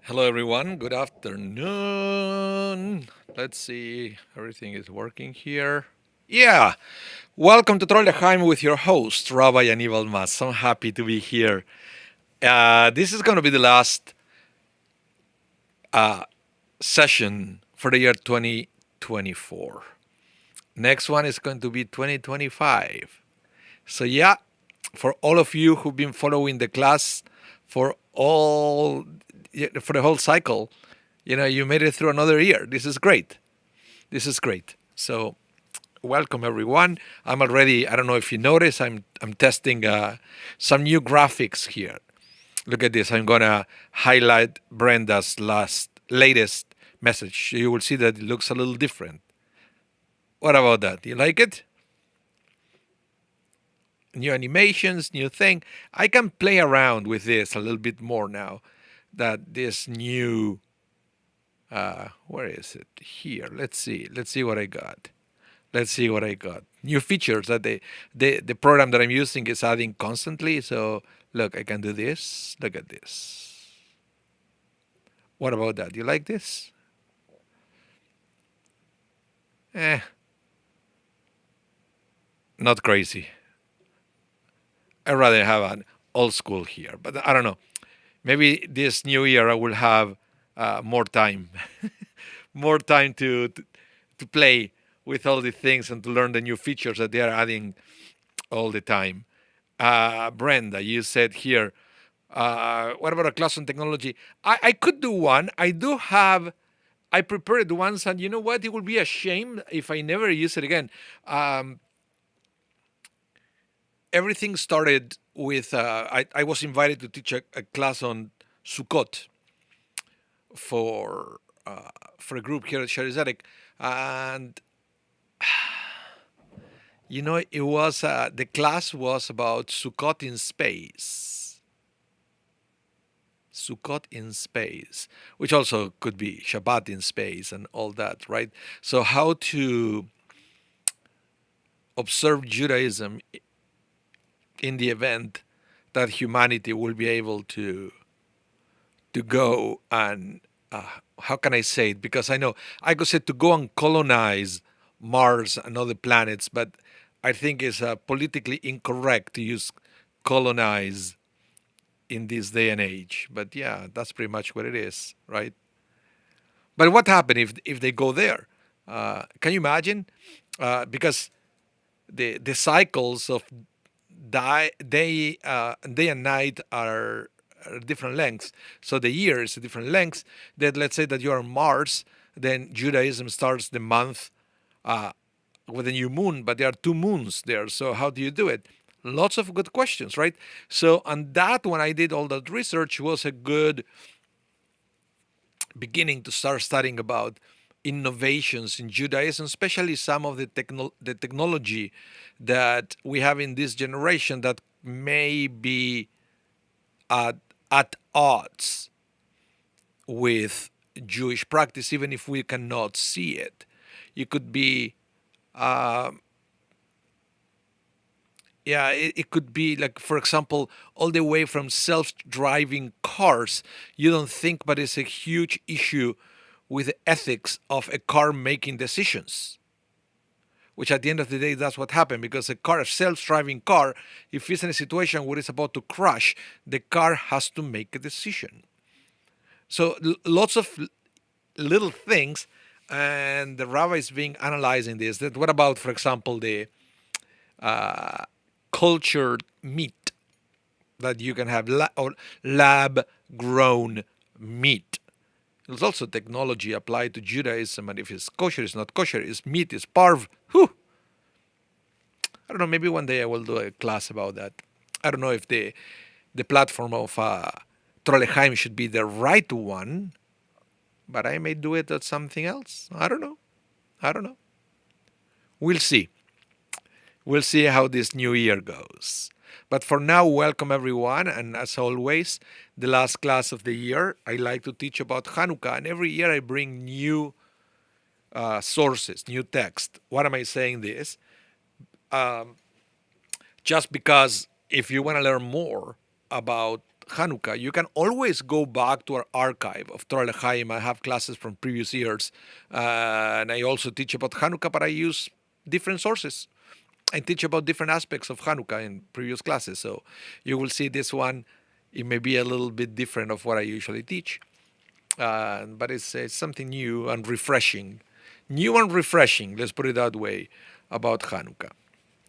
Hello, everyone. Good afternoon. Let's see. Everything is working here. Yeah. Welcome to Trollheim with your host, Rabbi Anibal. I'm happy to be here. This is going to be the last session for the year 2024. Next one is going to be 2025. So, yeah, for all of you who've been following the class for all for the whole cycle, you made it through another year. This is great. This is great. So, welcome everyone. I'm already. I don't know if you notice. I'm testing some new graphics here. Look at this. I'm gonna highlight Brenda's latest message. You will see that it looks a little different. What about that? You like it? New animations, new thing. I can play around with this a little bit more now. That this new. Where is it? Here. Let's see. Let's see what I got. Let's see what I got. New features that the program that I'm using is adding constantly. So look, I can do this. Look at this. What about that? You like this? Eh, not crazy. I'd rather have an old school here, but I don't know. Maybe this new year I will have more time, more time to play with all the things and to learn the new features that they are adding all the time. Brenda, you said here, what about a class on technology? I could do one. I prepared once, and you know what? It would be a shame if I never use it again. Um, Everything started with I was invited to teach a class on Sukkot for for a group here at Sharizadek, and it was the class was about Sukkot in space. Sukkot in space, which also could be Shabbat in space and all that, right? So how to observe Judaism in the event that humanity will be able to go and how can I say it? Because I know I could say to go and colonize Mars and other planets, but I think it's politically incorrect to use colonize in this day and age. But yeah, that's pretty much what it is, right? But what happened if they go there? Can you imagine? Because the cycles of day and night are different lengths. So the year is a different length. That let's say that you're on Mars, then Judaism starts the month uh, with a new moon, but there are two moons there. So how do you do it? Lots of good questions, right? So on that, when I did all that research, was a good beginning to start studying about innovations in Judaism, especially some of the technology that we have in this generation that may be at, at odds with Jewish practice, even if we cannot see it. It could be, uh, yeah, it could be like, for example, all the way from self-driving cars. You don't think, but it's a huge issue with the ethics of a car making decisions. Which at the end of the day, that's what happened because a self-driving car, if it's in a situation where it's about to crash, the car has to make a decision. So lots of little things, and the rabbi is being analyzing this. That what about, for example, the cultured meat that you can have or lab grown meat. There's also technology applied to Judaism, and if it's kosher, it's not kosher. It's meat, it's parv. Whew. I don't know. Maybe one day I will do a class about that. I don't know if the platform of Trollheim should be the right one, but I may do it at something else. I don't know. I don't know. We'll see. We'll see how this new year goes. But for now, welcome everyone. And as always, the last class of the year, I like to teach about Chanukah. And every year I bring new sources, new text. What am I saying this? Just because if you want to learn more about Chanukah, you can always go back to our archive of Torah L'Chaim. I have classes from previous years, and I also teach about Chanukah, but I use different sources. I teach about different aspects of Chanukah in previous classes, so you will see this one. It may be a little bit different of what I usually teach, but it's something new and refreshing. New and refreshing, let's put it that way, about Chanukah.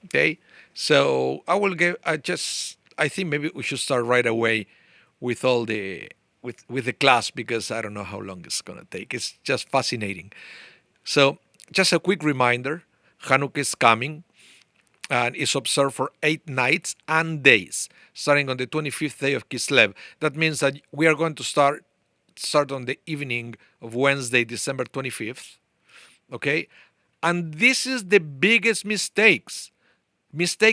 Okay, so I think maybe we should start right away with all the with the class, because I don't know how long it's gonna take. It's just fascinating. So just a quick reminder: Chanukah is coming and is observed for 8 nights and days, starting on the 25th day of Kislev. That means that we are going to start on the evening of Wednesday, December 25th. Okay, and this is the biggest mistake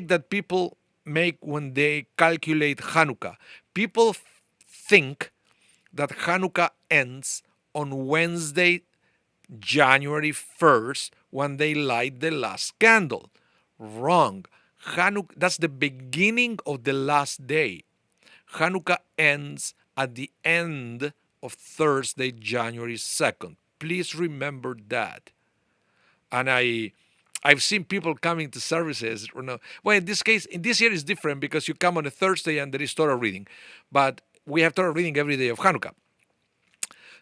that people make when they calculate Chanukah. People think that Chanukah ends on Wednesday, January 1st, when they light the last candle. Wrong. That's the beginning of the last day. Chanukah ends at the end of Thursday, January 2nd. Please remember that. And I've seen people coming to services. Well, in this year is different because you come on a Thursday and there is Torah reading, but we have Torah reading every day of Hanukkah.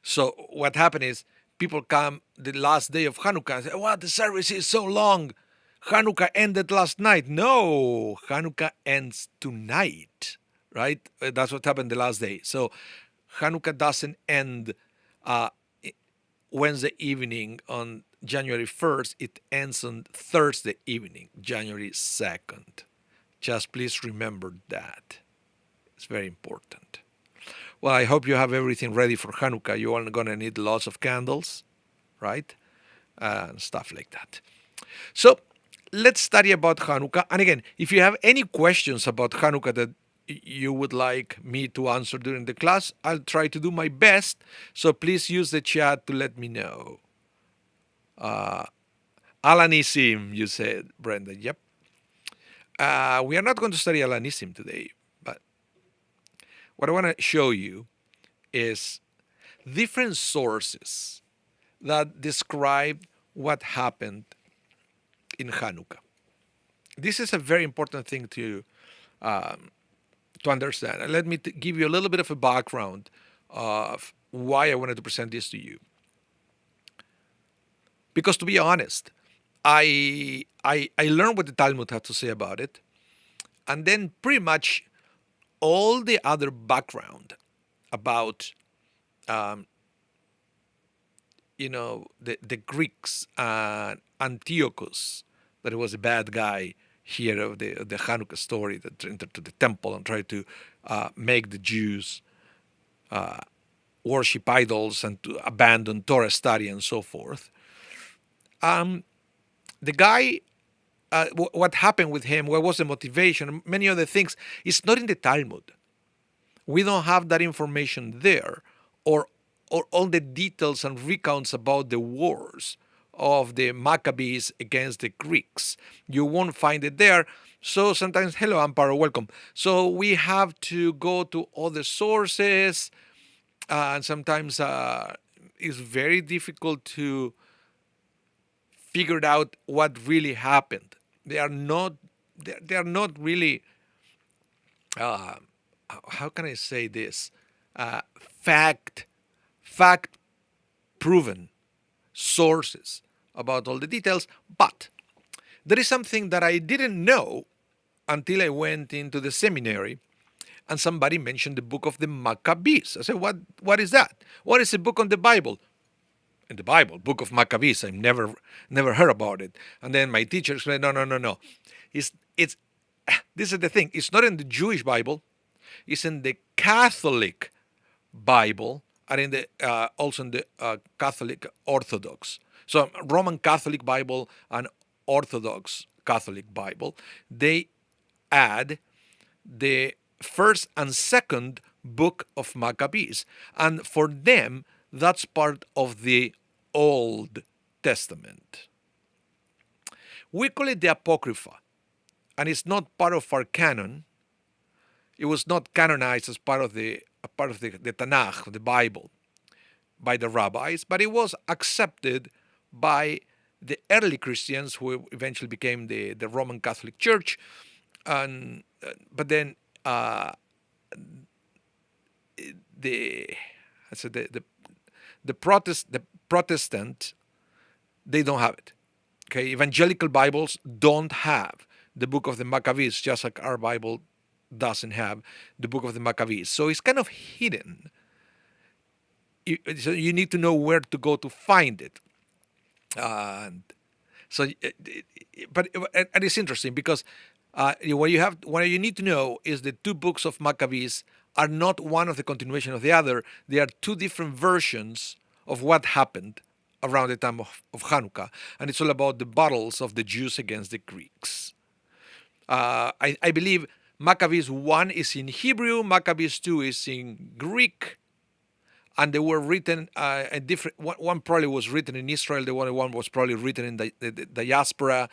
So what happened is people come the last day of Hanukkah and say, "Wow, the service is so long. Hanukkah ended last night." No, Hanukkah ends tonight, right? That's what happened the last day. So Hanukkah doesn't end Wednesday evening on January 1st. It ends on Thursday evening, January 2nd. Just please remember that. It's very important. Well, I hope you have everything ready for Hanukkah. You are going to need lots of candles, right? And stuff like that. So let's study about Hanukkah. And again, if you have any questions about Hanukkah that you would like me to answer during the class, I'll try to do my best. So please use the chat to let me know. Alanissim, you said, Brenda. Yep. We are not going to study Alanissim today, but what I want to show you is different sources that describe what happened in Hanukkah. This is a very important thing to understand. And let me give you a little bit of a background of why I wanted to present this to you. Because to be honest, I learned what the Talmud had to say about it, and then pretty much all the other background about the Greeks and Antiochus, that he was a bad guy here of the Chanukah story, that entered to the temple and tried to make the Jews worship idols and to abandon Torah study and so forth. The guy, what happened with him, what was the motivation, many other things, it's not in the Talmud. We don't have that information there, or all the details and recounts about the wars of the Maccabees against the Greeks. You won't find it there. So sometimes, hello, Amparo, welcome. So we have to go to other sources, and sometimes it's very difficult to figure out what really happened. They are not really, how can I say this, fact proven sources about all the details. But there is something that I didn't know until I went into the seminary and somebody mentioned the book of the Maccabees. I said, what is that? What is a book on the Bible? In the Bible, book of Maccabees. I've never heard about it. And then my teacher explained, no. It's this is the thing. It's not in the Jewish Bible. It's in the Catholic Bible, and in the also in the Catholic Orthodox. So Roman Catholic Bible and Orthodox Catholic Bible, they add the first and second book of Maccabees, and for them that's part of the Old Testament. We call it the Apocrypha, and it's not part of our canon. It was not canonized as part of the Tanakh, the Bible, by the rabbis, but it was accepted by the early Christians who eventually became the Roman Catholic Church. And but then the I said the Protestant, they don't have it. Okay, evangelical Bibles don't have the book of the Maccabees, just like our Bible doesn't have the book of the Maccabees. So it's kind of hidden. So you need to know where to go to find it. And so, but and it's interesting because what you need to know is the two books of Maccabees are not one of the continuation of the other. They are two different versions of what happened around the time of Chanukah, and it's all about the battles of the Jews against the Greeks. I believe Maccabees 1 is in Hebrew, Maccabees 2 is in Greek, and they were written a different. One probably was written in Israel. The other one was probably written in the diaspora,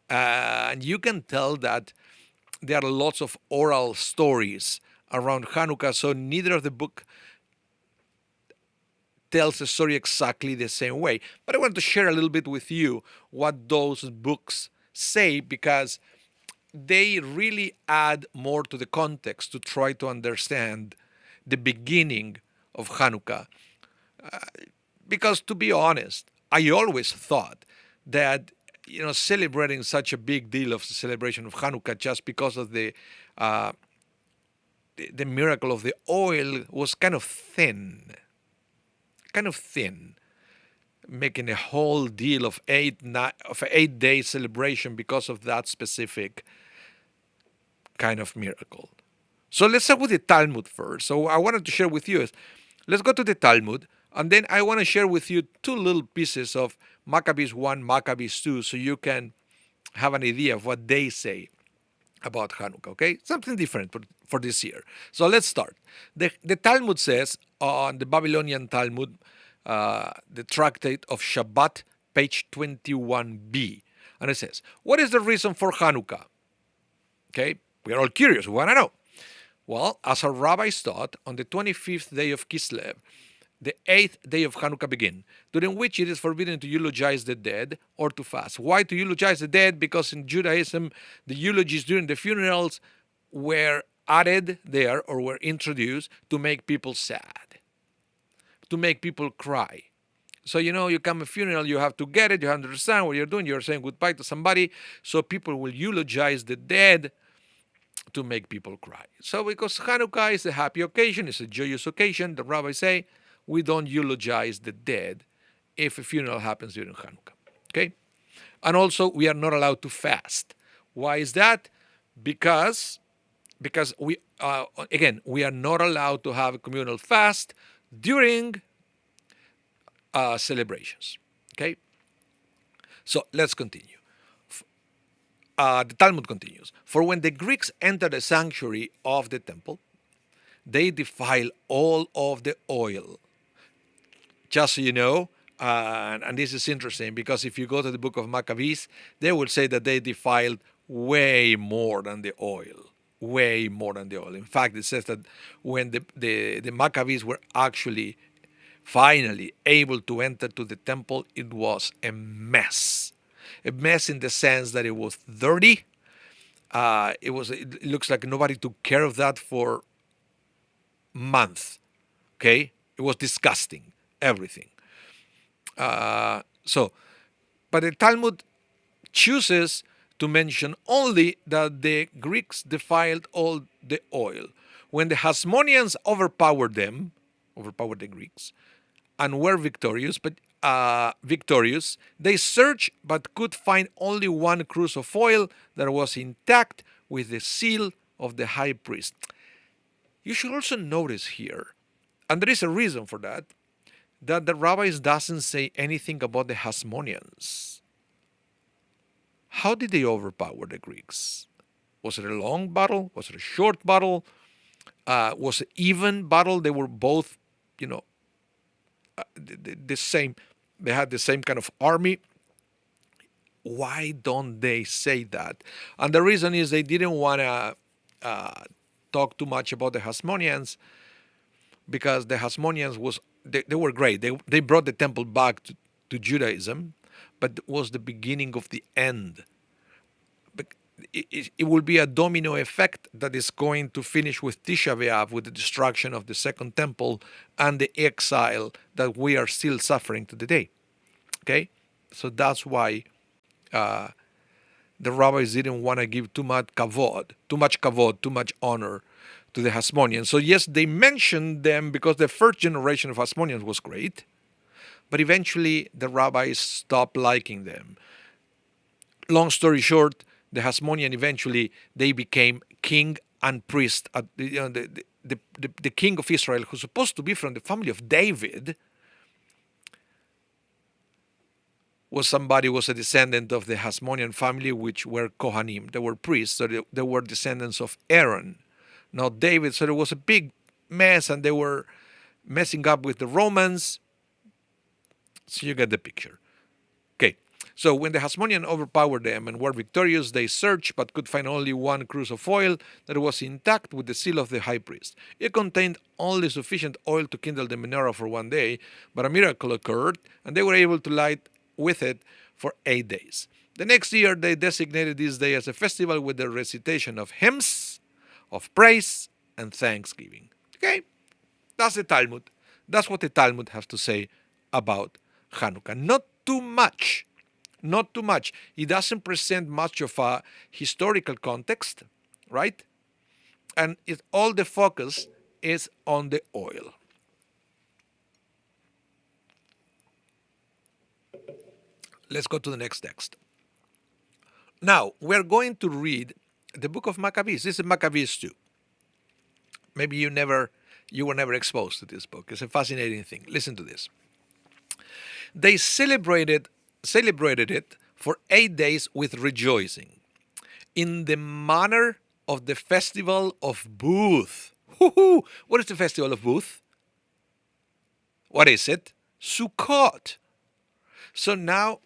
and you can tell that there are lots of oral stories around Hanukkah. So neither of the book tells the story exactly the same way. But I want to share a little bit with you what those books say, because they really add more to the context to try to understand the beginning of Hanukkah. Because to be honest, I always thought that celebrating such a big deal of the celebration of Hanukkah just because of the miracle of the oil was kind of thin, making a whole deal of 8 day celebration because of that specific kind of miracle. So let's start with the Talmud first. So I wanted to share with you is, let's go to the Talmud, and then I want to share with you two little pieces of Maccabees 1, Maccabees 2, so you can have an idea of what they say about Hanukkah, okay? Something different for this year. So let's start. The Talmud says, on the Babylonian Talmud, the Tractate of Shabbat, page 21b, and it says, what is the reason for Hanukkah? Okay, we are all curious, we want to know. Well, as our rabbis taught, on the 25th day of Kislev, the 8th day of Hanukkah begin, during which it is forbidden to eulogize the dead or to fast. Why to eulogize the dead? Because in Judaism, the eulogies during the funerals were added there or were introduced to make people sad, to make people cry. So, you come a funeral, you have to get it, you have to understand what you're doing, you're saying goodbye to somebody, so people will eulogize the dead to make people cry. So because Hanukkah is a happy occasion, it's a joyous occasion, the rabbis say, we don't eulogize the dead if a funeral happens during Hanukkah. Okay? And also, we are not allowed to fast. Why is that? Because we we are not allowed to have a communal fast during celebrations. Okay? So let's continue. The Talmud continues. For when the Greeks entered the sanctuary of the temple, they defile all of the oil. Just so you know, and this is interesting because if you go to the book of Maccabees, they will say that they defiled way more than the oil. Way more than the oil. In fact, it says that when the Maccabees were actually finally able to enter to the temple, it was a mess. A mess in the sense that it was dirty. It looks like nobody took care of that for months. Okay? It was disgusting. Everything. But the Talmud chooses to mention only that the Greeks defiled all the oil. When the Hasmoneans overpowered the Greeks, and were victorious, they searched but could find only one cruse of oil that was intact with the seal of the high priest. You should also notice here, and there is a reason for that the rabbis doesn't say anything about the Hasmoneans. How did they overpower the Greeks? Was it a long battle? Was it a short battle? Was it even battle? They were both, the same. They had the same kind of army. Why don't they say that? And the reason is they didn't want to talk too much about the Hasmoneans, because the Hasmoneans they were great. They brought the temple back to Judaism, but it was the beginning of the end. But it will be a domino effect that is going to finish with Tisha B'Av, with the destruction of the second temple and the exile that we are still suffering to the day. Okay, so that's why the rabbis didn't want to give too much kavod, too much honor to the Hasmoneans. So yes, they mentioned them because the first generation of Hasmoneans was great, but eventually the rabbis stopped liking them. Long story short, the Hasmonean eventually they became king and priest. The king of Israel, who's supposed to be from the family of David, was a descendant of the Hasmonean family, which were Kohanim. They were priests, so they were descendants of Aaron, not David. So there was a big mess, and they were messing up with the Romans. So you get the picture. Okay, so when the Hasmonean overpowered them and were victorious, they searched but could find only one cruse of oil that was intact with the seal of the high priest. It contained only sufficient oil to kindle the menorah for one day, but a miracle occurred, and they were able to light with it for 8 days. The next year, they designated this day as a festival with the recitation of hymns, of praise, and thanksgiving. Okay, that's the Talmud. That's what the Talmud has to say about Chanukah. Not too much. Not too much. It doesn't present much of a historical context, right? And all the focus is on the oil. Let's go to the next text. Now, we're going to read the book of Maccabees. This is Maccabees 2. Maybe you were never exposed to this book. It's a fascinating thing. Listen to this. They celebrated it for 8 days with rejoicing, in the manner of the festival of Booth. What is the festival of Booth? What is it? Sukkot. So now,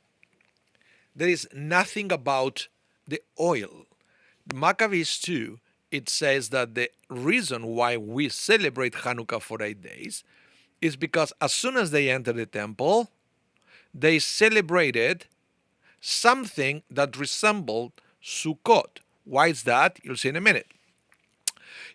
there is nothing about the oil. Maccabees 2, it says that the reason why we celebrate Chanukah for 8 days is because as soon as they entered the temple, they celebrated something that resembled Sukkot. Why is that? You'll see in a minute.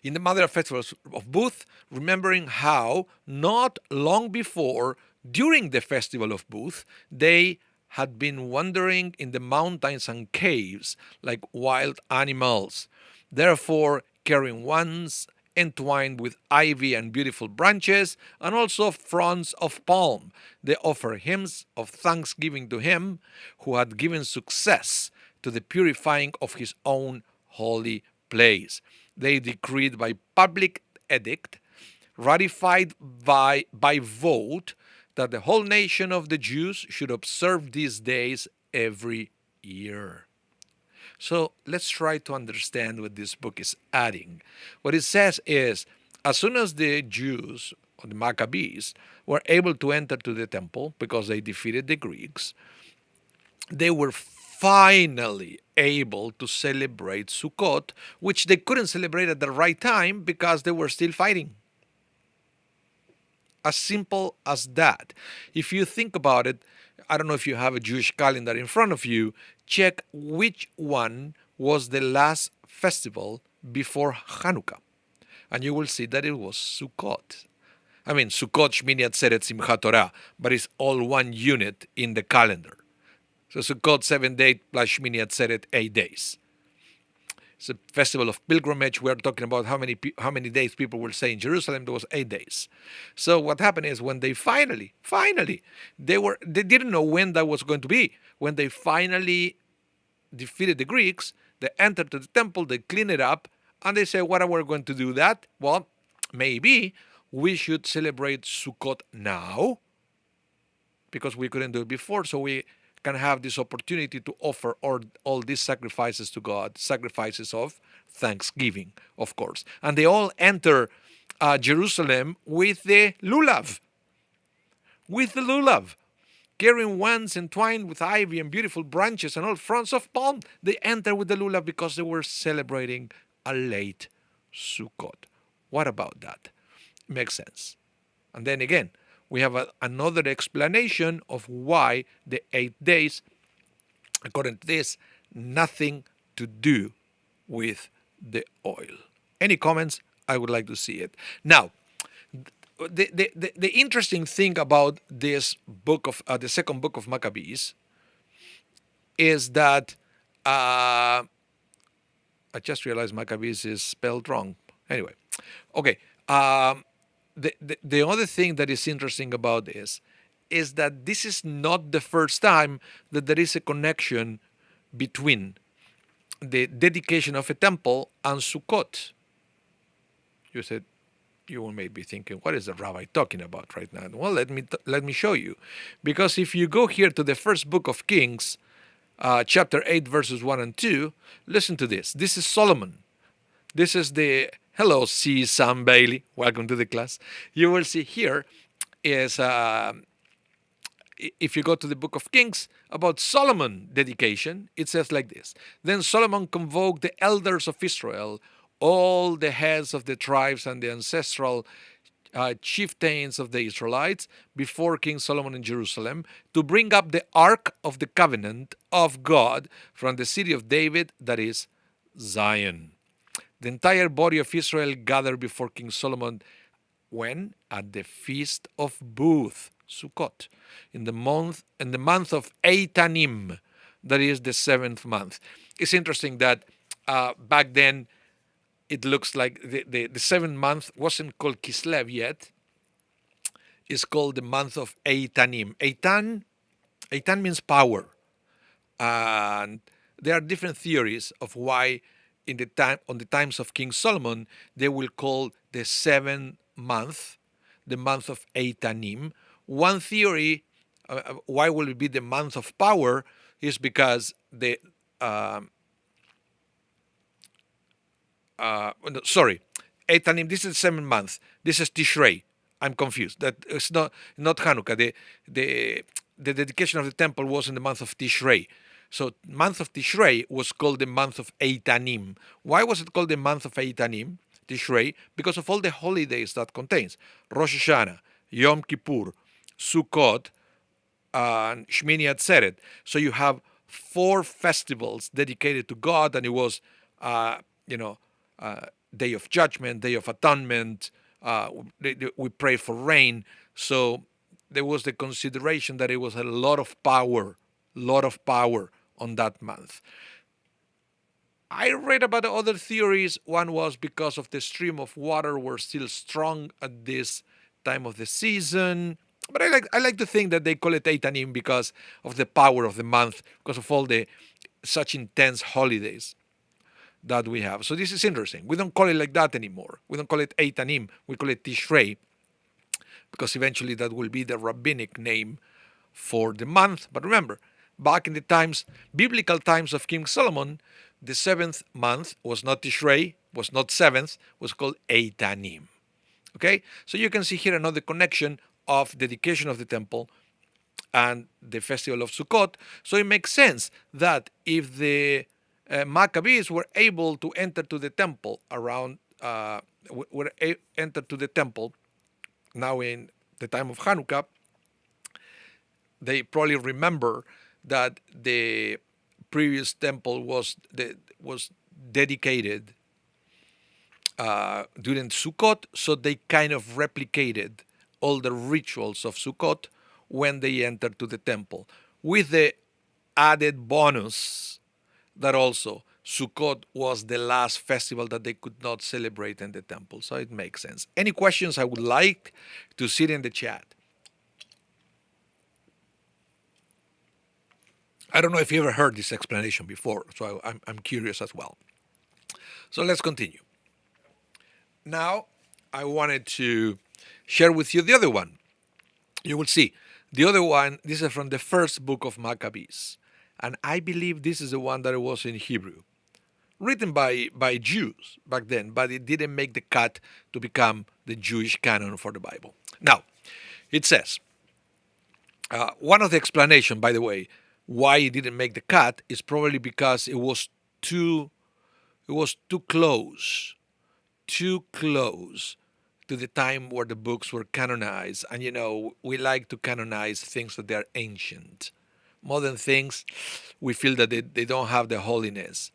In the Mother of Festivals of Booth, remembering how not long before, during the festival of Booth, they had been wandering in the mountains and caves like wild animals, therefore carrying wands entwined with ivy and beautiful branches, and also fronds of palm. They offer hymns of thanksgiving to him who had given success to the purifying of his own holy place. They decreed by public edict, ratified by vote, that the whole nation of the Jews should observe these days every year. So let's try to understand what this book is adding. What it says is, as soon as the Jews, or the Maccabees, were able to enter to the temple because they defeated the Greeks, they were finally able to celebrate Sukkot, which they couldn't celebrate at the right time because they were still fighting. As simple as that. If you think about it, I don't know if you have a Jewish calendar in front of you, check which one was the last festival before Chanukah. And you will see that it was Sukkot. I mean, Sukkot, Shmini Atzeret, Simchat Torah, but it's all one unit in the calendar. So Sukkot, 7 days, plus Shmini Atzeret, 8 days. It's a festival of pilgrimage. We're talking about how many days people will say in Jerusalem. There was 8 days. So what happened is when they finally, they didn't know when that was going to be. When they finally defeated the Greeks, they entered to the temple, they cleaned it up, and they said, what are we going to do that? Well, maybe we should celebrate Sukkot now, because we couldn't do it before, so we can have this opportunity to offer all these sacrifices to God, sacrifices of thanksgiving, of course. And they all enter Jerusalem with the lulav, carrying wands entwined with ivy and beautiful branches and all fronds of palm. They enter with the lulav because they were celebrating a late Sukkot. What about that? Makes sense. And then again, we have another explanation of why the 8 days, according to this, nothing to do with the oil. Any comments? I would like to see it. Now, the interesting thing about this book of the second book of Maccabees is that I just realized Maccabees is spelled wrong. Anyway, okay. The other thing that is interesting about this is that this is not the first time that there is a connection between the dedication of a temple and Sukkot. You said, you may be thinking, what is the rabbi talking about right now? Well, let me show you, because if you go here to the first book of Kings, chapter 8, verses 1 and 2, listen to this. This is Solomon. This is the, hello, C. Sam Bailey. Welcome to the class. You will see here is, if you go to the book of Kings, about Solomon dedication, it says like this. Then Solomon convoked the elders of Israel, all the heads of the tribes and the ancestral chieftains of the Israelites before King Solomon in Jerusalem to bring up the ark of the covenant of God from the city of David, that is Zion. The entire body of Israel gathered before King Solomon when? At the feast of Booth, Sukkot, in the month of Eitanim, that is the 7th month. It's interesting that back then it looks like the 7th month wasn't called Kislev yet. It's called the month of Eitanim. Eitan means power. And there are different theories of why on the times of King Solomon, they will call the 7th month the month of Eitanim. One theory, why will it be the month of power, is because Eitanim, this is the 7th month. This is Tishrei. I'm confused. That it's not Chanukah. The dedication of the temple was in the month of Tishrei. So month of Tishrei was called the month of Eitanim. Why was it called the month of Eitanim, Tishrei? Because of all the holidays that contains. Rosh Hashanah, Yom Kippur, Sukkot, and Shmini Atzeret. So you have 4 festivals dedicated to God, and it was, Day of Judgment, Day of Atonement. We pray for rain. So there was the consideration that it was a lot of power on that month. I read about other theories. One was because of the stream of water were still strong at this time of the season. But I like to think that they call it Eitanim because of the power of the month, because of all the such intense holidays that we have. So this is interesting. We don't call it like that anymore. We don't call it Eitanim. We call it Tishrei, because eventually that will be the rabbinic name for the month. But remember, back in the times, biblical times of King Solomon, the 7th month was not Tishrei, was not 7th, was called Eitanim. Okay? So you can see here another connection of dedication of the temple and the festival of Sukkot. So it makes sense that if the Maccabees were able to enter to the temple entered to the temple now in the time of Chanukah, they probably remember that the previous temple was dedicated during Sukkot, so they kind of replicated all the rituals of Sukkot when they entered to the temple, with the added bonus that also Sukkot was the last festival that they could not celebrate in the temple. So it makes sense. Any questions? I would like to see it in the chat. I don't know if you ever heard this explanation before, so I'm curious as well. So let's continue. Now, I wanted to share with you the other one. You will see. The other one, this is from the first book of Maccabees. And I believe this is the one that was in Hebrew. Written by Jews back then, but it didn't make the cut to become the Jewish canon for the Bible. Now, it says, one of the explanation, by the way, why it didn't make the cut is probably because it was too close too close to the time where the books were canonized. And we like to canonize things that they are ancient. Modern things, we feel that they don't have the holiness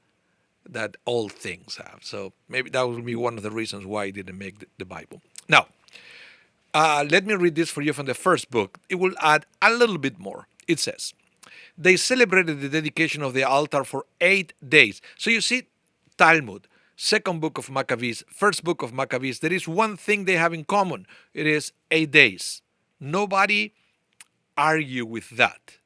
that old things have. So maybe that would be one of the reasons why I didn't make the Bible. Now, let me read this for you from the first book. It will add a little bit more. It says, they celebrated the dedication of the altar for 8 days. So you see, Talmud, second book of Maccabees, first book of Maccabees, there is one thing they have in common. It is 8 days. Nobody argue with that.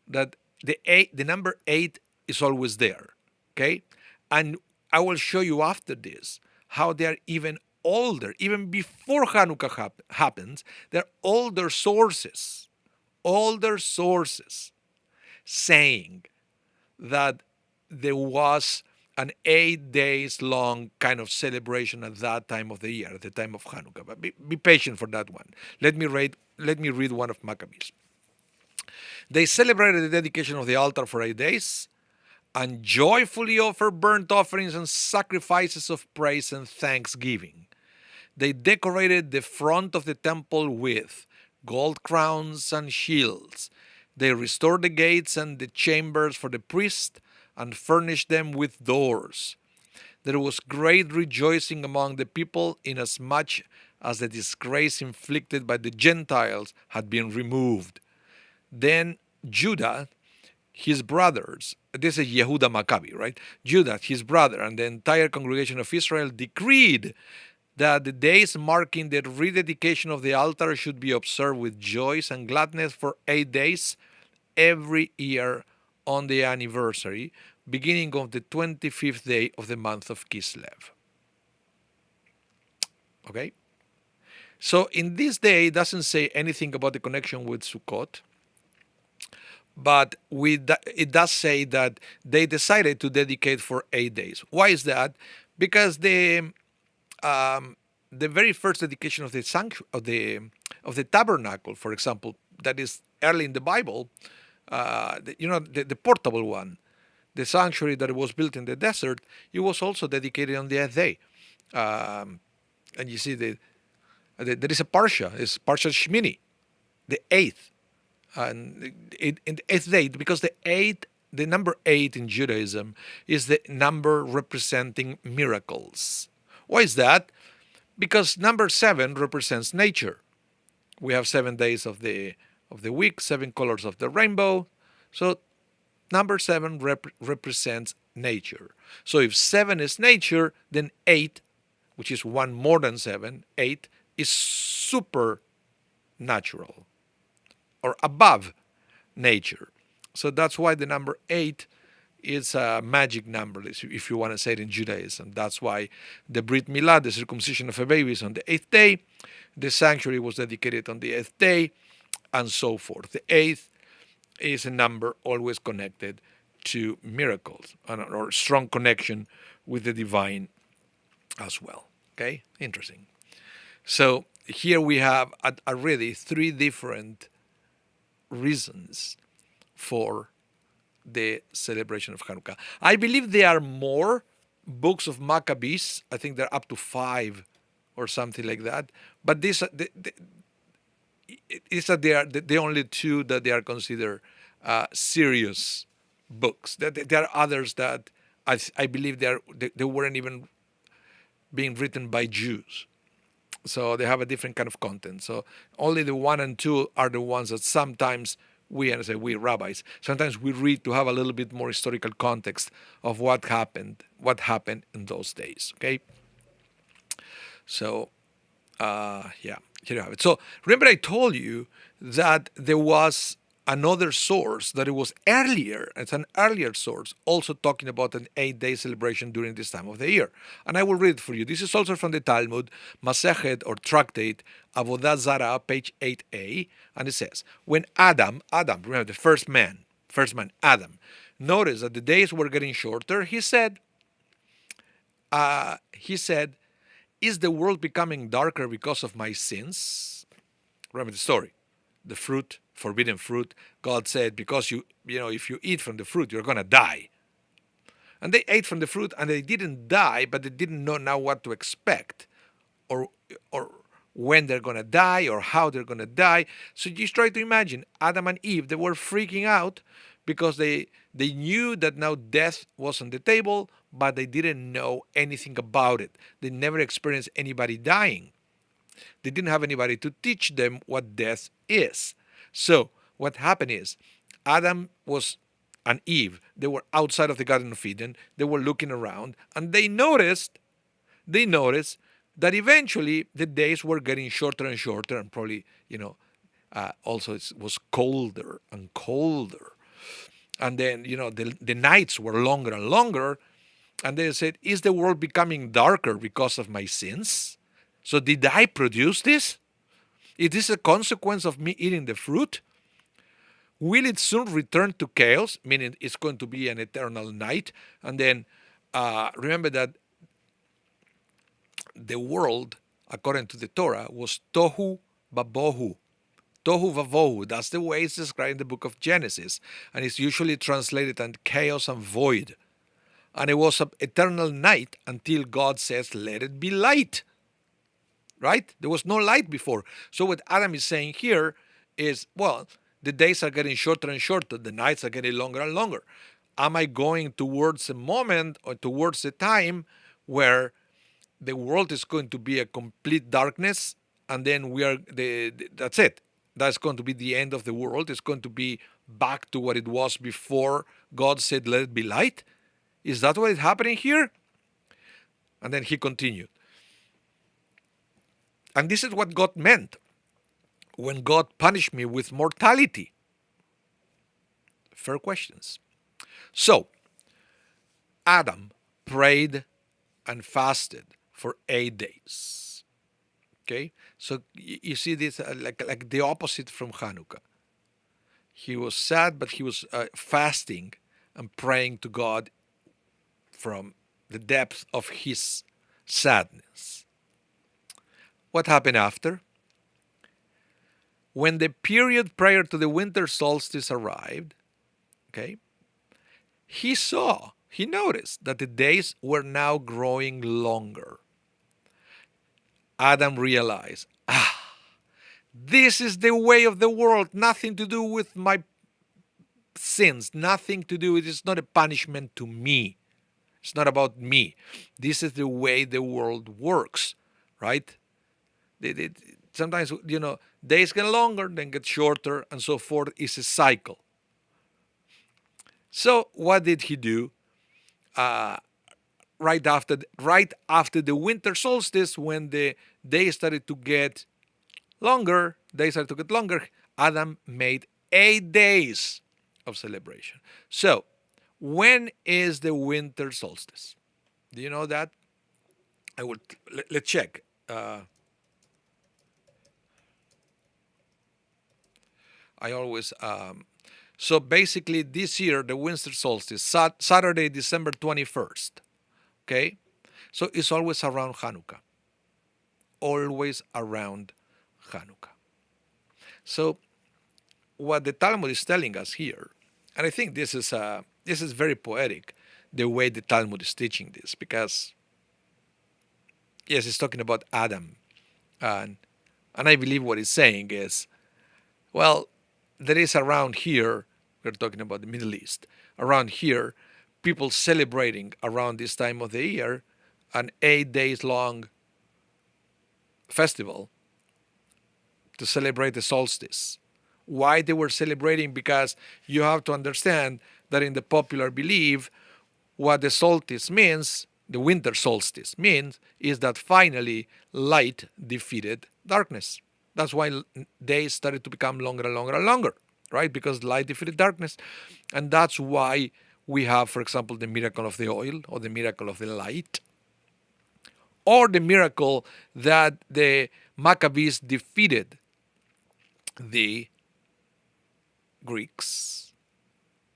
That the number 8 is always there. Okay? And I will show you after this how they are even older, even before Chanukah happens, they're older sources saying that there was an 8 days long kind of celebration at that time of the year, at the time of Hanukkah. But be patient for that one. Let me read one of Maccabees. They celebrated the dedication of the altar for 8 days and joyfully offered burnt offerings and sacrifices of praise and thanksgiving. They decorated the front of the temple with gold crowns and shields. They restored the gates and the chambers for the priest and furnished them with doors. There was great rejoicing among the people, inasmuch as the disgrace inflicted by the Gentiles had been removed. Then Judah, his brothers, this is Yehuda Maccabi, right? Judah, his brother, and the entire congregation of Israel decreed that the days marking the rededication of the altar should be observed with joy and gladness for 8 days every year on the anniversary, beginning of the 25th day of the month of Kislev. Okay? So in this day, it doesn't say anything about the connection with Sukkot, but it does say that they decided to dedicate for 8 days. Why is that? Because the very first dedication of the tabernacle, for example, that is early in the Bible, the portable one, the sanctuary that was built in the desert, it was also dedicated on the 8th day. And you see, there is a parsha, it's Parsha Shmini, the 8th. And in the 8th day, because the number 8 in Judaism is the number representing miracles. Why is that? Because number 7 represents nature. We have 7 days of the week, 7 colors of the rainbow. So number 7 represents nature. So if 7 is nature, then 8, which is 1 more than 7, 8 is supernatural or above nature. So that's why the number 8 is a magic number, if you want to say it in Judaism. That's why the Brit Milah, the circumcision of a baby, is on the 8th day. The sanctuary was dedicated on the 8th day, and so forth. The 8th is a number always connected to miracles or strong connection with the divine as well. Okay, interesting. So here we have already 3 different reasons for the celebration of Chanukah. I believe there are more books of Maccabees. I think they're up to 5 or something like that. But these are they are the only 2 that they are considered serious books. There are others that I believe they weren't even being written by Jews. So they have a different kind of content. So only the 1 and 2 are the ones that sometimes we rabbis, sometimes we read to have a little bit more historical context of what happened in those days. Okay. So, here you have it. So remember I told you that there was another source that it was earlier. It's an earlier source also talking about an 8-day celebration during this time of the year. And I will read it for you. This is also from the Talmud, Masechet or Tractate, Avodah Zarah, page 8a. And it says, when Adam, remember the first man, Adam, noticed that the days were getting shorter, he said, is the world becoming darker because of my sins? Remember the story. The fruit, forbidden fruit, God said, because if you eat from the fruit, you're going to die. And they ate from the fruit and they didn't die, but they didn't know now what to expect, or or when they're going to die or how they're going to die. So just try to imagine Adam and Eve, they were freaking out because they knew that now death was on the table, but they didn't know anything about it. They never experienced anybody dying. They didn't have anybody to teach them what death is. So what happened is Adam was and Eve, they were outside of the Garden of Eden. They were looking around and they noticed that eventually the days were getting shorter and shorter, and probably, also it was colder and colder. And then, the nights were longer and longer. And they said, is the world becoming darker because of my sins? So did I produce this? Is this a consequence of me eating the fruit? Will it soon return to chaos, meaning it's going to be an eternal night? And then remember that the world, according to the Torah, was tohu babohu. Tohu vavohu. That's the way it's described in the book of Genesis. And it's usually translated as chaos and void. And it was an eternal night until God says, let it be light. Right? There was no light before. So what Adam is saying here is, well, the days are getting shorter and shorter. The nights are getting longer and longer. Am I going towards a moment or towards a time where the world is going to be a complete darkness, and then that's it? That's going to be the end of the world. It's going to be back to what it was before God said, let it be light. Is that what is happening here? And then he continued. And this is what God meant when God punished me with mortality. Fair questions. So, Adam prayed and fasted for 8 days. Okay? So you see this like the opposite from Chanukah. He was sad, but he was fasting and praying to God from the depth of his sadness. What happened after? When the period prior to the winter solstice arrived, okay, he noticed that the days were now growing longer. Adam realized, this is the way of the world, nothing to do with my sins, nothing to do with it. It's not a punishment to me. It's not about me. This is the way the world works, right? Sometimes, days get longer, then get shorter, and so forth. It's a cycle. So what did he do? Right after the winter solstice, when the days started to get longer, Adam made 8 days of celebration. So, when is the winter solstice? Do you know that? Let's check. I always so basically this year the winter solstice, Saturday, December 21st. Okay, so it's always around Chanukah. Always around Chanukah. So what the Talmud is telling us here, and I think this is very poetic, the way the Talmud is teaching this, because yes, it's talking about Adam, and I believe what it's saying is, well, there is around here, we're talking about the Middle East, around here, people celebrating around this time of the year an 8 days long festival to celebrate the solstice. Why they were celebrating? Because you have to understand that in the popular belief, what the solstice means, the winter solstice means, is that finally light defeated darkness. That's why days started to become longer and longer and longer, right? Because light defeated darkness. And that's why we have, for example, the miracle of the oil, or the miracle of the light, or the miracle that the Maccabees defeated the Greeks.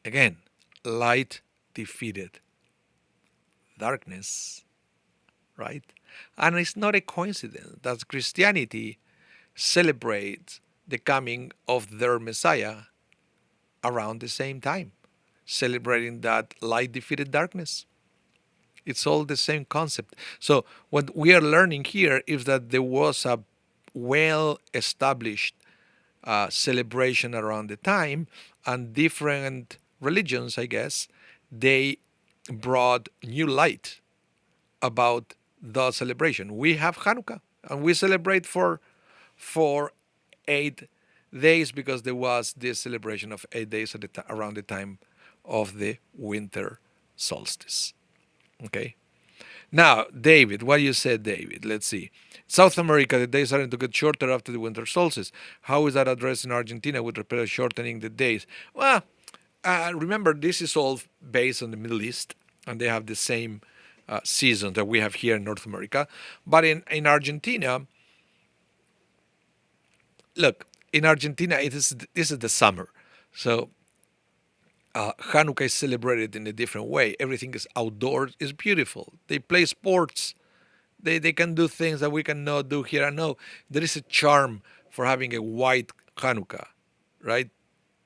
Again, light defeated darkness, right? And it's not a coincidence that Christianity celebrates the coming of their Messiah around the same time, celebrating that light defeated darkness. It's all the same concept. So what we are learning here is that there was a well-established celebration around the time, and different religions, I guess, they brought new light about the celebration. We have Hanukkah, and we celebrate for 8 days because there was this celebration of 8 days at around the time of the winter solstice. Okay. Now, David, what you said, David? Let's see. South America, the days starting to get shorter after the winter solstice. How is that addressed in Argentina with respect to shortening the days? Well, remember, this is all based on the Middle East, and they have the same season that we have here in North America. But in Argentina, look, in Argentina, this is the summer. So Hanukkah is celebrated in a different way. Everything is outdoors. It's beautiful. They play sports. They can do things that we cannot do here. I know there is a charm for having a white Hanukkah, right?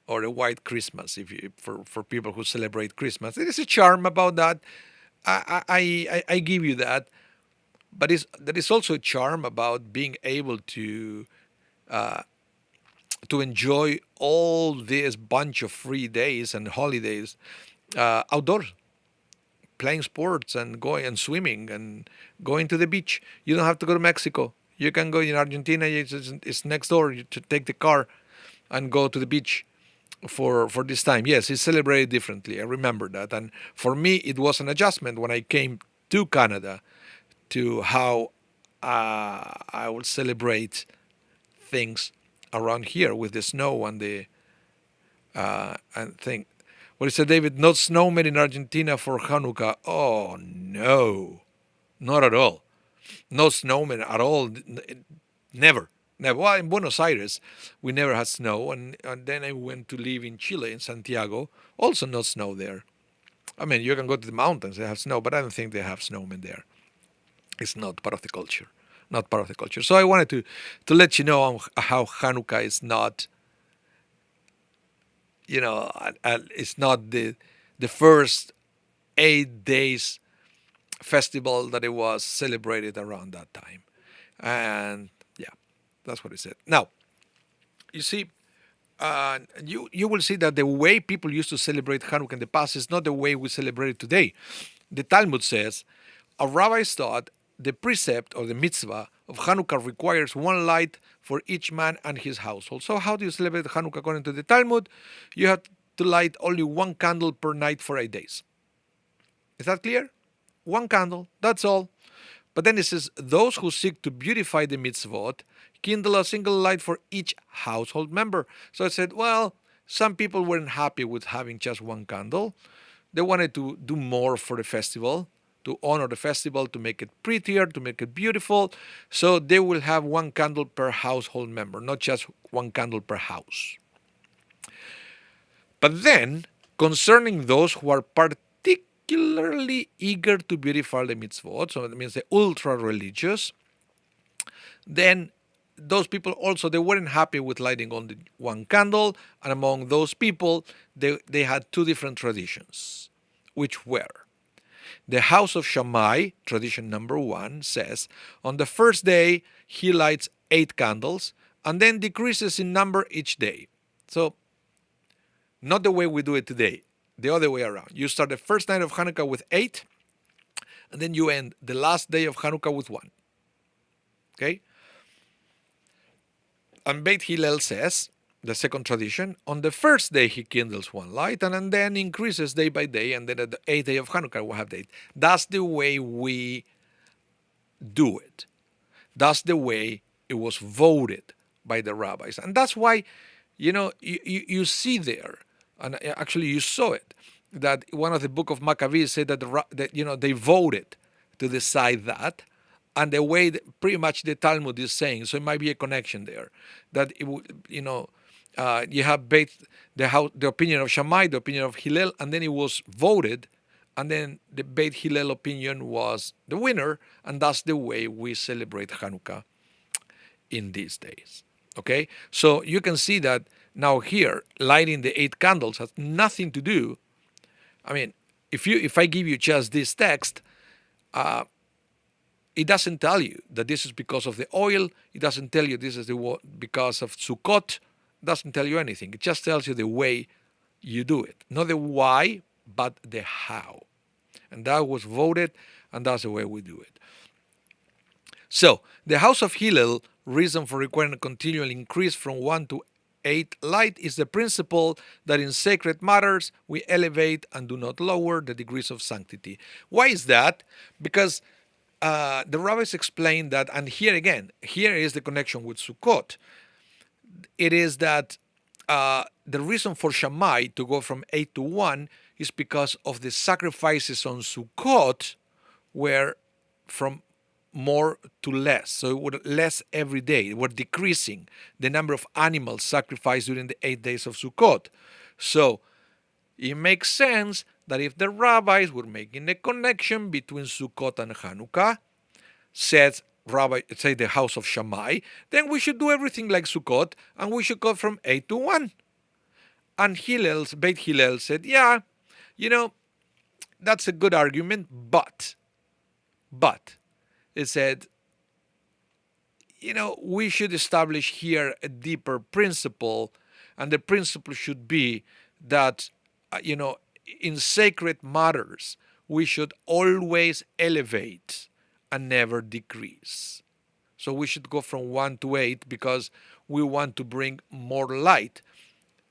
Or a white Christmas, if you for people who celebrate Christmas. There is a charm about that. I give you that. But there is also a charm about being able to enjoy all this bunch of free days and holidays outdoors, playing sports and going and swimming and going to the beach. You don't have to go to Mexico. You can go in Argentina. It's next door. You to take the car and go to the beach for this time. Yes, it's celebrated differently. I remember that. And for me, it was an adjustment when I came to Canada to how I will celebrate things around here with the snow and the and thing. What is it, David? Not snowmen in Argentina for Hanukkah. Oh no, not at all. No snowmen at all. Never. Never. Well, in Buenos Aires, we never had snow, and then I went to live in Chile, in Santiago. Also, no snow there. I mean, you can go to the mountains; they have snow, but I don't think they have snowmen there. It's not part of the culture. Not part of the culture. So I wanted to let you know how Hanukkah is not, it's not the first 8 days festival that it was celebrated around that time. And yeah, that's what it said. Now, you see, you will see that the way people used to celebrate Hanukkah in the past is not the way we celebrate it today. The Talmud says, a rabbi thought the precept or the mitzvah of Hanukkah requires one light for each man and his household. So how do you celebrate Hanukkah according to the Talmud? You have to light only one candle per night for 8 days. Is that clear? One candle, that's all. But then it says, those who seek to beautify the mitzvot kindle a single light for each household member. So I said, well, some people weren't happy with having just one candle. They wanted to do more for the festival, to honor the festival, to make it prettier, to make it beautiful. So they will have one candle per household member, not just one candle per house. But then, concerning those who are particularly eager to beautify the mitzvot, so that means the ultra-religious, then those people also, they weren't happy with lighting only one candle, and among those people, they had two different traditions, which were, the house of Shammai, tradition number 1, says, on the first day he lights 8 candles and then decreases in number each day. So, not the way we do it today, the other way around. You start the first night of Hanukkah with 8, and then you end the last day of Hanukkah with 1. Okay? And Beit Hillel says, the second tradition, on the first day he kindles one light and then increases day by day, and then at the 8th day of Hanukkah we'll have the 8th. That's the way we do it. That's the way it was voted by the rabbis. And that's why, you see there, and actually you saw it, that one of the book of Maccabees said that they voted to decide that. And the way that pretty much the Talmud is saying, so it might be a connection there, that you have the opinion of Shammai, the opinion of Hillel, and then it was voted, and then the Beit Hillel opinion was the winner, and that's the way we celebrate Hanukkah in these days. Okay, so you can see that now here lighting the 8 candles has nothing to do. I mean, if I give you just this text, it doesn't tell you that this is because of the oil. It doesn't tell you this is because of Sukkot. It doesn't tell you anything. It just tells you the way you do it. Not the why, but the how. And that was voted, and that's the way we do it. So, the house of Hillel, reason for requiring a continual increase from 1 to 8 light is the principle that in sacred matters we elevate and do not lower the degrees of sanctity. Why is that? Because the rabbis explain that, and here again, here is the connection with Sukkot. It is that the reason for Shammai to go from 8 to 1 is because of the sacrifices on Sukkot were from more to less. So it was less every day. It were decreasing the number of animals sacrificed during the 8 days of Sukkot. So it makes sense that if the rabbis were making a connection between Sukkot and Chanukah, says the house of Shammai, then we should do everything like Sukkot and we should go from 8 to 1. And Beit Hillel said, yeah, that's a good argument, but it said, we should establish here a deeper principle, and the principle should be that, in sacred matters, we should always elevate and never decrease. So we should go from 1 to 8 because we want to bring more light.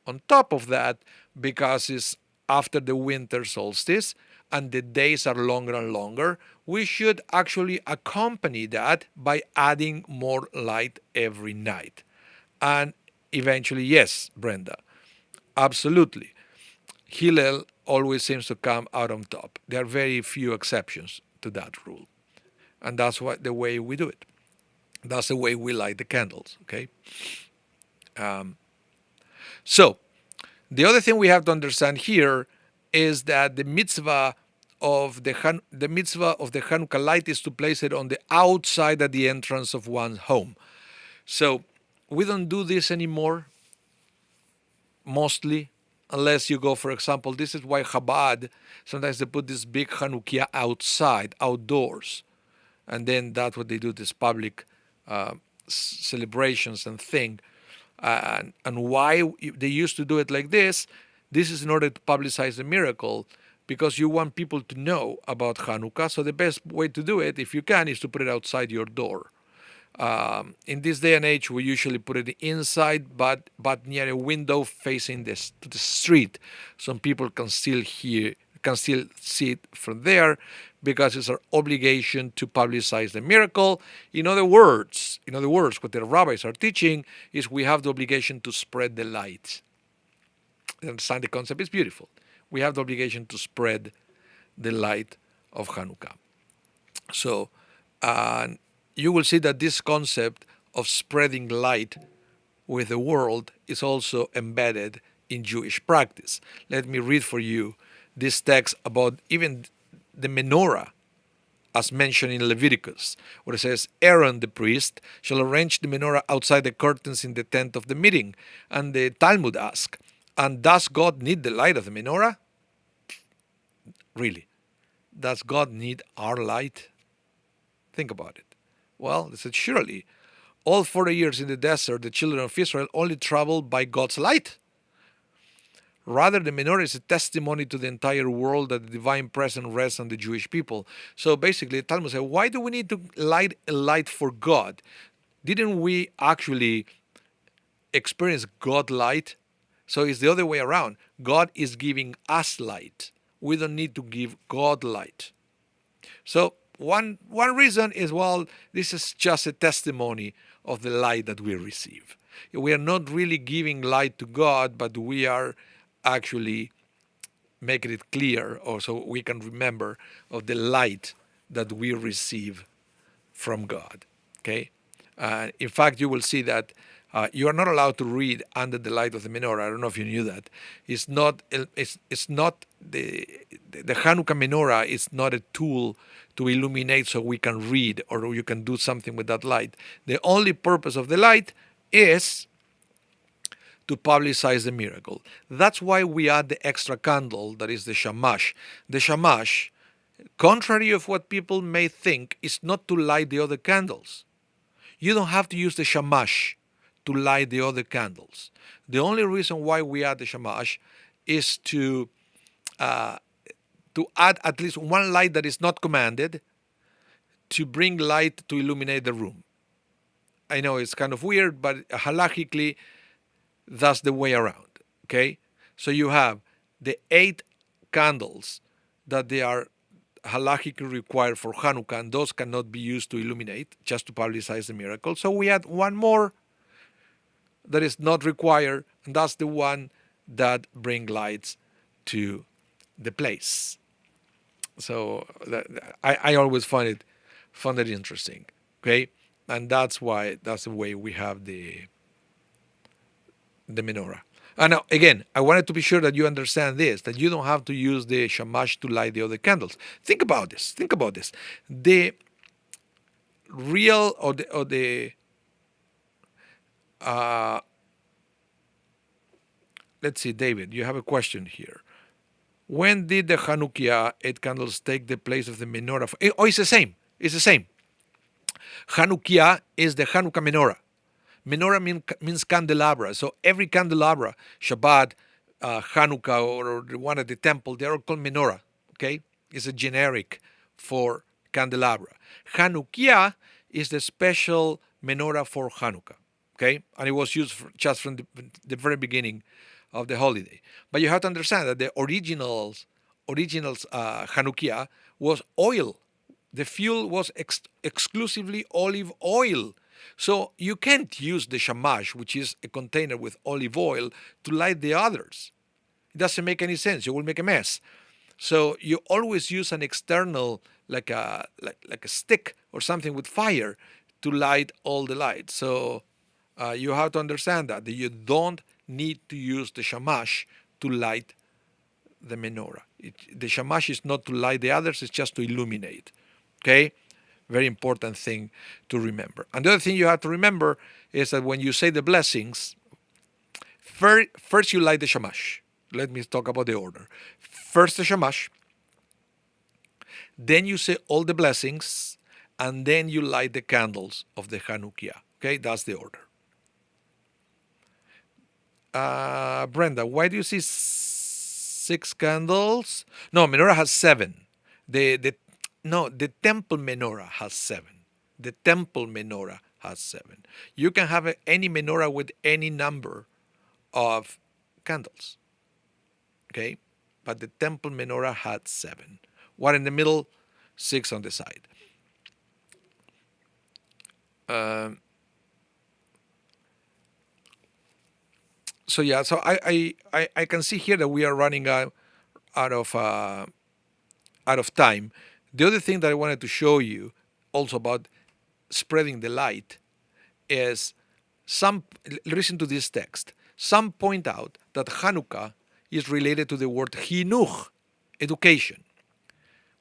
On top of that, because it's after the winter solstice and the days are longer and longer, we should actually accompany that by adding more light every night. And eventually, yes, Brenda, absolutely. Hillel always seems to come out on top. There are very few exceptions to that rule. And that's the way we do it. That's the way we light the candles, okay? So, the other thing we have to understand here is that the mitzvah of the Chanukah light is to place it on the outside at the entrance of one's home. So we don't do this anymore, mostly, unless you go, for example, this is why Chabad, sometimes they put this big Chanukiah outside, outdoors. And then that's what they do, this public celebrations and thing. And why they used to do it like this is in order to publicize the miracle, because you want people to know about Chanukah. So the best way to do it, if you can, is to put it outside your door. In this day and age, we usually put it inside, but near a window facing to the street, so people can still see it from there, because it's our obligation to publicize the miracle. In other words, what the rabbis are teaching is we have the obligation to spread the light. You understand the concept? It's beautiful. We have the obligation to spread the light of Chanukah. So, you will see that this concept of spreading light with the world is also embedded in Jewish practice. Let me read for you this text about even the menorah, as mentioned in Leviticus, where it says, Aaron the priest shall arrange the menorah outside the curtains in the tent of the meeting. And the Talmud asks, and does God need the light of the menorah? Really? Does God need our light? Think about it. Well, they said, surely, all 40 years in the desert, the children of Israel only traveled by God's light. Rather, the menorah is a testimony to the entire world that the divine presence rests on the Jewish people. So basically, the Talmud said, why do we need to light a light for God? Didn't we actually experience God light? So it's the other way around. God is giving us light. We don't need to give God light. So one reason is, well, this is just a testimony of the light that we receive. We are not really giving light to God, but we are actually making it clear, or so we can remember of the light that we receive from God. Okay. In fact, you will see that you are not allowed to read under the light of the menorah. I don't know if you knew that. It's not the Chanukah menorah is not a tool to illuminate so we can read or you can do something with that light. The only purpose of the light is to publicize the miracle. That's why we add the extra candle, that is the shamash. The shamash, Contrary of what people may think, is not to light the other candles. You don't have to use the shamash to light the other candles. The only reason why we add the shamash is to add at least one light that is not commanded to bring light to illuminate the room. I know it's kind of weird, but halachically, that's the way around. Okay? So you have the 8 candles that they are halachically required for Chanukah, and those cannot be used to illuminate, just to publicize the miracle. So we add one more that is not required, and that's the one that bring lights to the place. So I always found it interesting. Okay, and that's the way we have the menorah. And now, again, I wanted to be sure that you understand this, that you don't have to use the shamash to light the other candles. Think about this. The real let's see, David, you have a question here. When did the Chanukah 8 candles take the place of the menorah? Oh, it's the same. It's the same. Chanukah is the Chanukah menorah. Menorah means candelabra. So every candelabra, Shabbat, Chanukah, or the one at the temple, they're all called menorah. Okay? It's a generic for candelabra. Chanukah is the special menorah for Chanukah. Okay? And it was used just from the very beginning of the holiday. But you have to understand that the originals Chanukah was oil. The fuel was exclusively olive oil. So you can't use the shamash, which is a container with olive oil, to light the others. It doesn't make any sense. You will make a mess. So you always use an external, like a stick or something with fire, to light all the lights. So you have to understand that you don't need to use the shamash to light the menorah. The shamash is not to light the others, it's just to illuminate. Okay? Very important thing to remember. And the other thing you have to remember is that when you say the blessings, first you light the shamash. Let me talk about the order. First the shamash, then you say all the blessings, and then you light the candles of the Chanukah. Okay? That's the order. Brenda, why do you see 6 candles? No, menorah has 7. The temple menorah has 7. The temple menorah has 7. You can have any menorah with any number of candles. Okay? But the temple menorah had 7. 1 in the middle, 6 on the side. So I can see here that we are running out of time. The other thing that I wanted to show you also about spreading the light is listen to this text. Some point out that Chanukah is related to the word chinuch, education.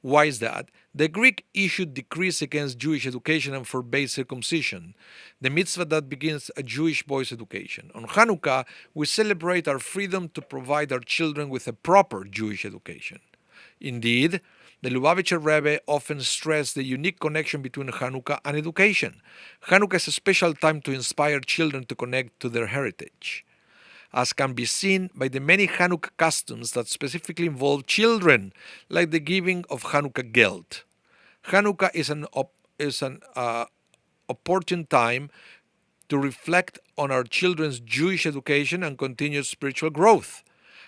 Why is that? The Greek issued decrees against Jewish education and forbade circumcision, the mitzvah that begins a Jewish boy's education. On Chanukah, we celebrate our freedom to provide our children with a proper Jewish education. Indeed, the Lubavitcher Rebbe often stressed the unique connection between Chanukah and education. Chanukah is a special time to inspire children to connect to their heritage, as can be seen by the many Chanukah customs that specifically involve children, like the giving of Chanukah geld. Chanukah is an opportune time to reflect on our children's Jewish education and continued spiritual growth.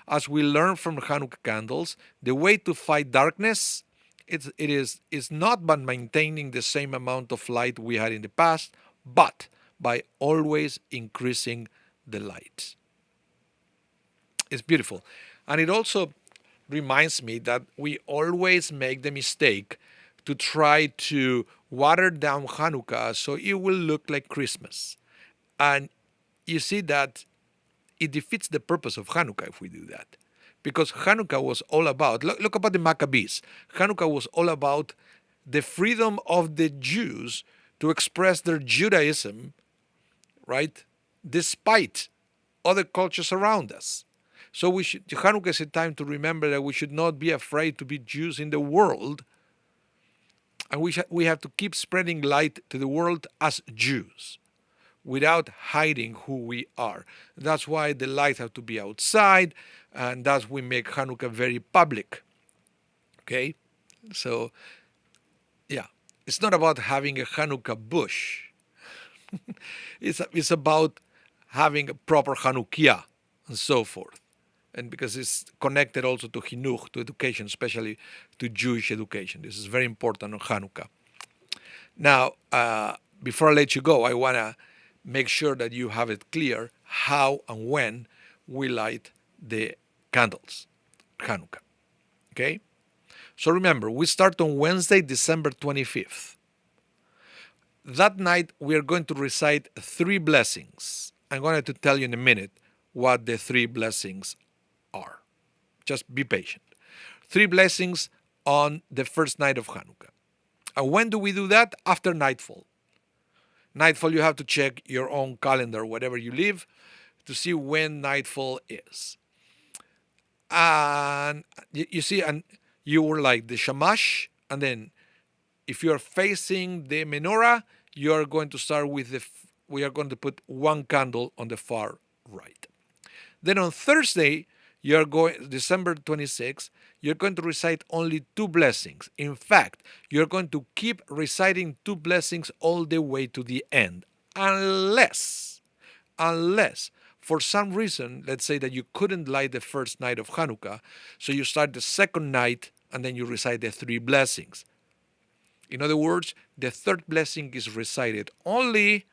As we learn from Chanukah candles, the way to fight darkness is not by maintaining the same amount of light we had in the past, but by always increasing the light. It's beautiful. And it also reminds me that we always make the mistake to try to water down Chanukah so it will look like Christmas. And you see that it defeats the purpose of Chanukah if we do that. Because Chanukah was all about, look about the Maccabees. Chanukah was all about the freedom of the Jews to express their Judaism, right, despite other cultures around us. So Chanukah is a time to remember that we should not be afraid to be Jews in the world, And we have to keep spreading light to the world as Jews without hiding who we are. That's why the lights have to be outside, and that's we make Hanukkah very public. Okay? So, yeah, it's not about having a Hanukkah bush. It's about having a proper Chanukiah and so forth. And because it's connected also to Chinuch, to education, especially to Jewish education. This is very important on Hanukkah. Now, before I let you go, I want to make sure that you have it clear how and when we light the candles, Hanukkah. Okay? So remember, we start on Wednesday, December 25th. That night, we are going to recite 3 blessings. I'm going to tell you in a minute what the 3 blessings are. Just be patient. 3 blessings on the first night of Hanukkah. And when do we do that? After nightfall. Nightfall, you have to check your own calendar, wherever you live, to see when nightfall is. And you see, and you will light the shamash, and then if you are facing the menorah, you are going to start with we are going to put 1 candle on the far right. Then on Thursday, you are going, December 26th, you're going to recite only 2 blessings. In fact, you're going to keep reciting 2 blessings all the way to the end. Unless for some reason, let's say that you couldn't light the first night of Hanukkah, so you start the second night and then you recite the 3 blessings. In other words, the 3rd blessing is recited only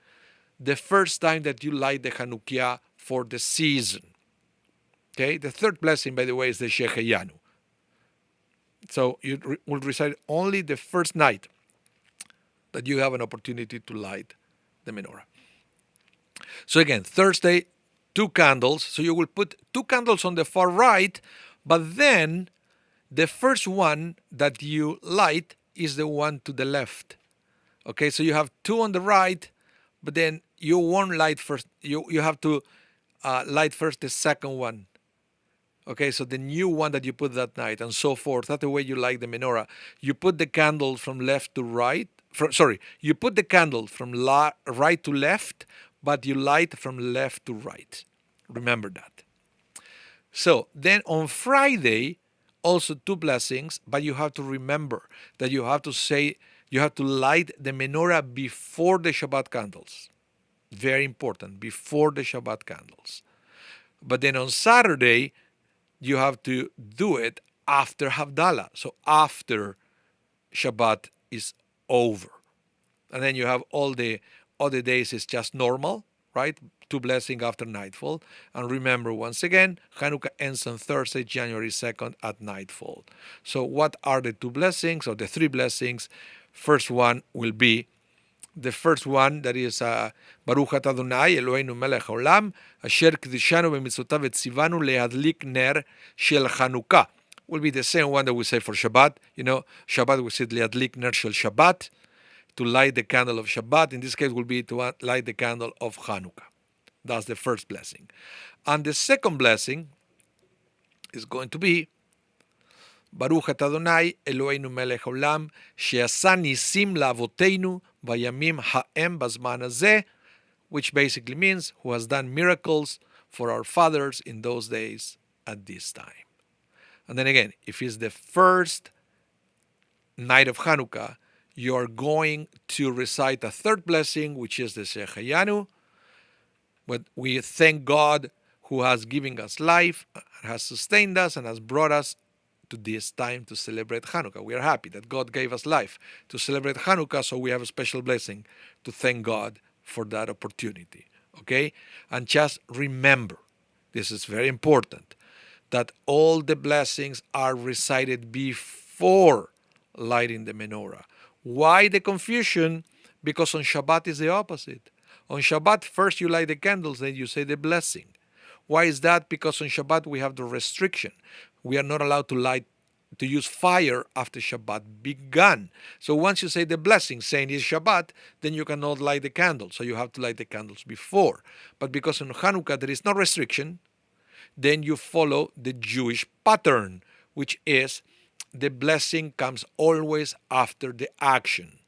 the first time that you light the Chanukiah for the season. Okay, the 3rd blessing, by the way, is the Sheheyanu. So you will recite only the first night that you have an opportunity to light the menorah. So again, Thursday, 2 candles. So you will put 2 candles on the far right, but then the first one that you light is the one to the left. Okay, so you have 2 on the right, but then you won't light first. You have to light first the second one. Okay, so the new one that you put that night and so forth. That's the way you light the menorah. You put the candle from left to right. You put the candle from right to left, but you light from left to right. Remember that. So then on Friday, also 2 blessings, but you have to remember that you have to light the menorah before the Shabbat candles. Very important, before the Shabbat candles. But then on Saturday, you have to do it after Havdalah, so after Shabbat is over. And then you have all the other days is just normal, right? 2 blessings after nightfall. And remember, once again, Hanukkah ends on Thursday, January 2nd at nightfall. So what are the 2 blessings or the 3 blessings? First one will be the first one, that is Baruch atah Adonai Eloheinu melech haolam asher kiddushanu b'mitzvotav v'tzivanu le'adlik ner shel Chanukah. Will be the same one that we say for Shabbat. Shabbat we said le'adlik ner shel Shabbat, to light the candle of Shabbat. In this case will be to light the candle of Chanukah. That's the first blessing. And the second blessing is going to be Baruch atah Adonai Eloheinu melech haolam she'asa nisim la'avoteinu vayamim ha'em bazman hazeh, which basically means who has done miracles for our fathers in those days at this time. And then again, if it's the first night of Hanukkah, you are going to recite a 3rd blessing, which is the Sheheyanu. But we thank God who has given us life, has sustained us, and has brought us to this time to celebrate Hanukkah. We are happy that God gave us life to celebrate Hanukkah, so we have a special blessing to thank God for that opportunity. Okay? And just remember, this is very important, that all the blessings are recited before lighting the menorah. Why the confusion? Because on Shabbat is the opposite. On Shabbat, first you light the candles, then you say the blessing. Why is that? Because on Shabbat we have the restriction. We are not allowed to use fire after Shabbat began. So once you say the blessing, saying it's Shabbat, then you cannot light the candles. So you have to light the candles before. But because on Hanukkah there is no restriction, then you follow the Jewish pattern, which is the blessing comes always after the action.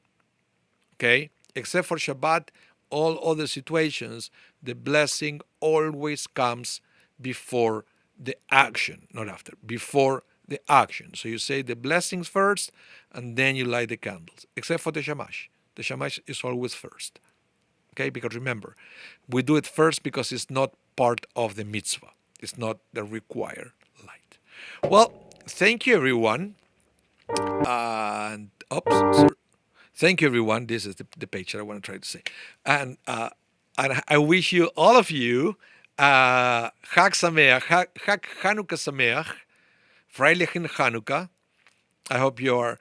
Okay? Except for Shabbat, all other situations, the blessing always comes before the action, not after, before the action. So you say the blessings first, and then you light the candles, except for the shamash. The shamash is always first. Okay? Because remember, we do it first because it's not part of the mitzvah. It's not the required light. Well, thank you, everyone. And oops, sorry. Thank you, everyone. This is the page that I want to try to say, and I wish you, all of you, Chag Sameach, Chag Chanukah Sameach, Freilichen Chanukah. I hope you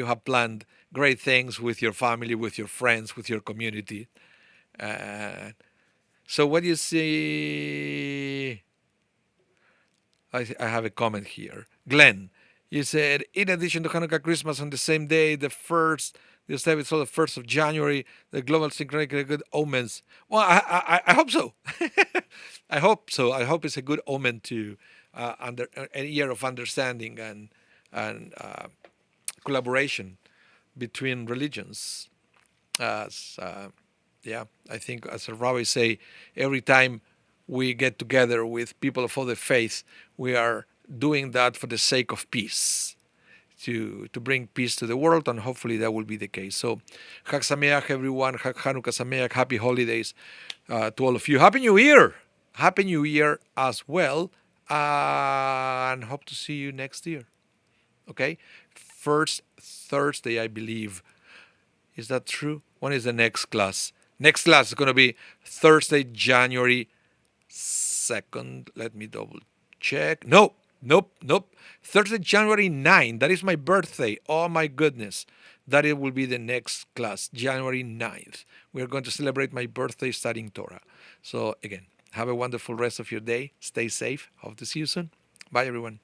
have planned great things with your family, with your friends, with your community. So what do you see? I have a comment here. Glenn, you said, in addition to Hanukkah, Christmas on the same day, the 1st of January, the global synchronic good omens. Well, I hope so. I hope so. I hope it's a good omen to under a year of understanding and collaboration between religions. Yeah, I think, as the rabbis say, every time we get together with people of other faiths, we are doing that for the sake of peace, to bring peace to the world, and hopefully that will be the case. So, Chag Sameach, everyone. Chag Chanukah Sameach. Happy holidays to all of you. Happy New Year! Happy New Year as well, and hope to see you next year. Okay? First Thursday, I believe. Is that true? When is the next class? Next class is going to be Thursday, January 2nd. Let me double check. Nope. Thursday, January 9th. That is my birthday. Oh my goodness. That it will be the next class, January 9th. We are going to celebrate my birthday studying Torah. So again, have a wonderful rest of your day. Stay safe. Hope to see you soon. Bye, everyone.